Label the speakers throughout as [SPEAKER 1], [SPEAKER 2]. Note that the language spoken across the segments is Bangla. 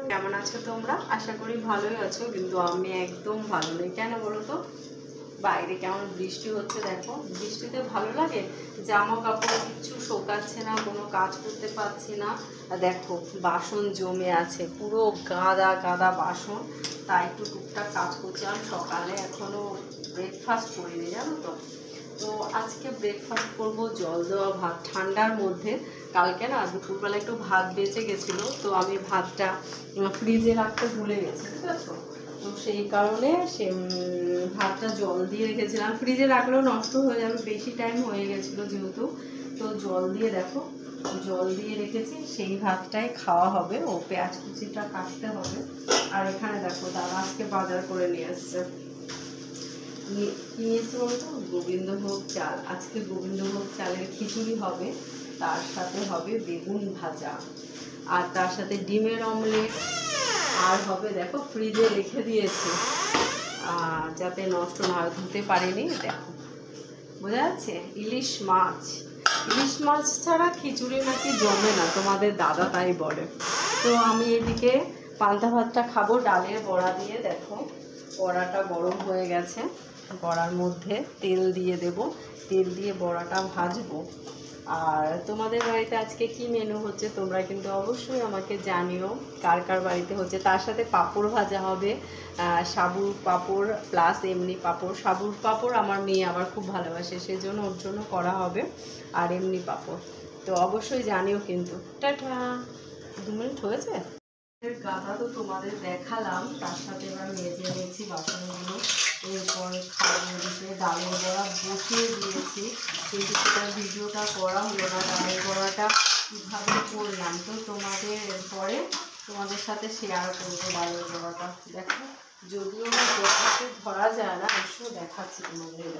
[SPEAKER 1] কেমন আছো তোমরা? আশা করি ভালোই আছো, কিন্তু আমি একদম ভালো নেই। কেন বলো তো? বাইরে কেমন বৃষ্টি হচ্ছে দেখো। বৃষ্টিতে ভালো লাগে? জামা কাপড় কিচ্ছু শোকাচ্ছে না, কোনো কাজ করতে পারছি না। আর দেখো বাসন জমে আছে, পুরো গাদা গাদা বাসন। তাই একটু টুকটাক কাজ করছিলাম। সকালে এখনো ব্রেকফাস্ট করিনি, জানো তো। তো আজকে ব্রেকফাস্ট করব জল দেওয়া ভাত ঠান্ডার মধ্যে। কালকে না দুপুরবেলা একটু ভাত বেঁচে গেছিলো, তো আমি ভাতটা ফ্রিজে রাখতে ভুলে গেছি, ঠিক আছে। তো সেই কারণে ভাতটা জল দিয়ে রেখেছিলাম। ফ্রিজে রাখলেও নষ্ট হয়ে যাবে, বেশি টাইম হয়ে গেছিলো যেহেতু। তো জল দিয়ে দেখো, জল দিয়ে রেখেছি, সেই ভাতটাই খাওয়া হবে। ও পেঁয়াজ কুচিটা কাটতে হবে। আর এখানে দেখো দাদা আজকে বাজার করে নিয়ে এসছে। নিয়েছি বলতো গোবিন্দভোগ চাল। আজকে গোবিন্দভোগ চালের খিচুড়ি হবে, তার সাথে হবে বেগুন ভাজা, আর তার সাথে ডিমের অমলেট। আর হবে দেখো ফ্রিজে রেখে দিয়েছি যাতে নষ্ট না হয়, ধুতে পারিনি। দেখো বোঝা যাচ্ছে ইলিশ মাছ। ইলিশ মাছ ছাড়া খিচুড়ি নাকি জমে না, তোমাদের দাদা তাই বলে। তো আমি এদিকে পান্তা ভাতটা খাবো ডালের বড়া দিয়ে। দেখো বড়াটা গরম হয়ে গেছে, বড়ার মধ্যে তেল দিয়ে দেব, তেল দিয়ে বড়াটা ভাজবো। আর তোমাদের বাড়িতে আজকে কি মেনু হচ্ছে তোমরা কিন্তু অবশ্যই আমাকে জানিও, কার কার বাড়িতে হচ্ছে। তার সাথে পাঁপড় ভাজা হবে, সাবুর পাঁপড় প্লাস এমনি পাঁপড়। সাবুর পাঁপড় আমার মেয়ে আবার খুব ভালোবাসে, সেজন্য ওর জন্য করা হবে, আর এমনি পাঁপড়। তো অবশ্যই জানিও কিন্তু। টাটা। 2 মিনিট হয়েছে। গাদা তো তোমাদের দেখালাম, তার সাথে এবার মেজে নিয়েছি বাসনগুলো। এরপর খাবো। দিকে ডালের বড়া বসিয়ে দিয়েছি, কিন্তু সেটা ভিডিওটা করা হলো না। ডালের বড়াটা কীভাবে করলাম তো তোমাদের এরপরে তোমাদের সাথে শেয়ার করবো। ডালের বড়াটা দেখো, যদিও ধরা যায় না, অবশ্যই দেখাচ্ছি তোমাদের।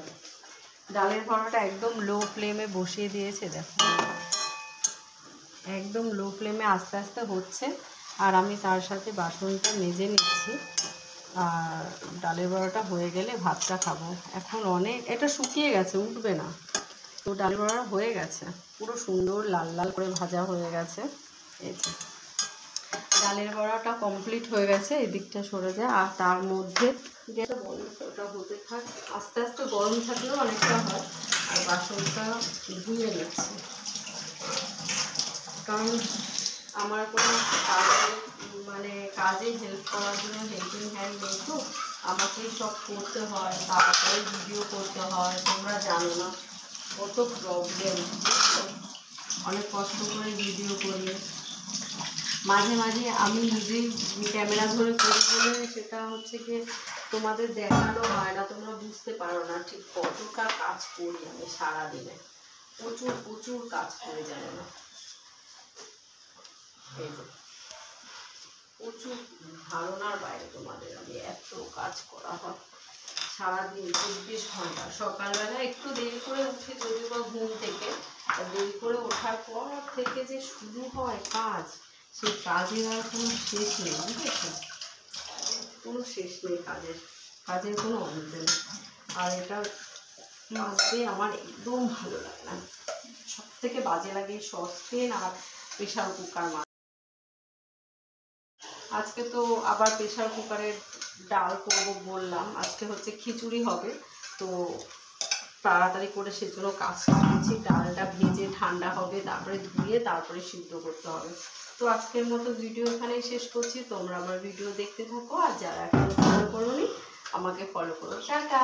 [SPEAKER 1] ডালের বড়াটা একদম লো ফ্লেমে বসিয়ে দিয়েছে, দেখো একদম লো ফ্লেমে আস্তে আস্তে হচ্ছে। আর আমি তার সাথে বাসনটা মেজে নিচ্ছি। আর ডালের বড়াটা হয়ে গেলে ভাতটা খাবো। এখন অনেক এটা শুকিয়ে গেছে, উঠবে না। তো ডালের বড়া হয়ে গেছে, পুরো সুন্দর লাল লাল করে ভাজা হয়ে গেছে। এই যে ডালের বড়াটা কমপ্লিট হয়ে গেছে, এদিকটা সরে যায়। আর তার মধ্যে যেটা বলবো ওটা হতে থাক, আস্তে আস্তে গরম থাকলেও অনেকটা হয়। আর বাসনটা ধুয়ে নিচ্ছি, কারণ আমার কোনো কাজে হেল্প করার জন্য হেল্পিং হ্যান্ড নেই, তো আমাকেই সব করতে হয়, তারপরে ভিডিও করতে হয়। তোমরা জানো না কত প্রবলেম, অনেক কষ্ট করে ভিডিও করি। মাঝে মাঝে আমি নিজেই ক্যামেরা ধরে করি বলে সেটা হচ্ছে কি তোমাদের দেখানো হয় না, তোমরা বুঝতে পারো না ঠিক কতটা কাজ করি আমি সারাদিনে। প্রচুর প্রচুর কাজ করে, জানো না। প্রচুর ধারণার বাইরে তোমাদের, আমি এত কাজ করা হয় সারাদিন 24 ঘন্টা। সকালবেলা একটু দেরি করে উঠে যদিও বা ঘুম থেকে, দেরি করে ওঠার পর থেকে যে শুরু হয় কাজ, সেই কাজের আর কোনো শেষ নেই, বুঝেছো? কোনো শেষ নেই কাজের, কাজের কোনো অন্ত নেই। আর এটা মাজতে আমার একদম ভালো লাগে না। সব থেকে বাজে লাগে সসপেন আর প্রেশার কুকার। আজকে তো আবার প্রেশার কুকারের ডাল করবো বললাম, আজকে হচ্ছে খিচুড়ি হবে। তো তাড়াতাড়ি করে সেজন্য কাজ করছি। ডালটা ভেজে ঠান্ডা হবে, তারপরে ধুয়ে তারপরে সিদ্ধ করতে হবে। তো আজকের মতো ভিডিও এখানেই শেষ করছি। তোমরা আমার ভিডিও দেখতে থাকো, আর যারা এখন ফলো করোনি আমাকে ফলো করো। টাটা।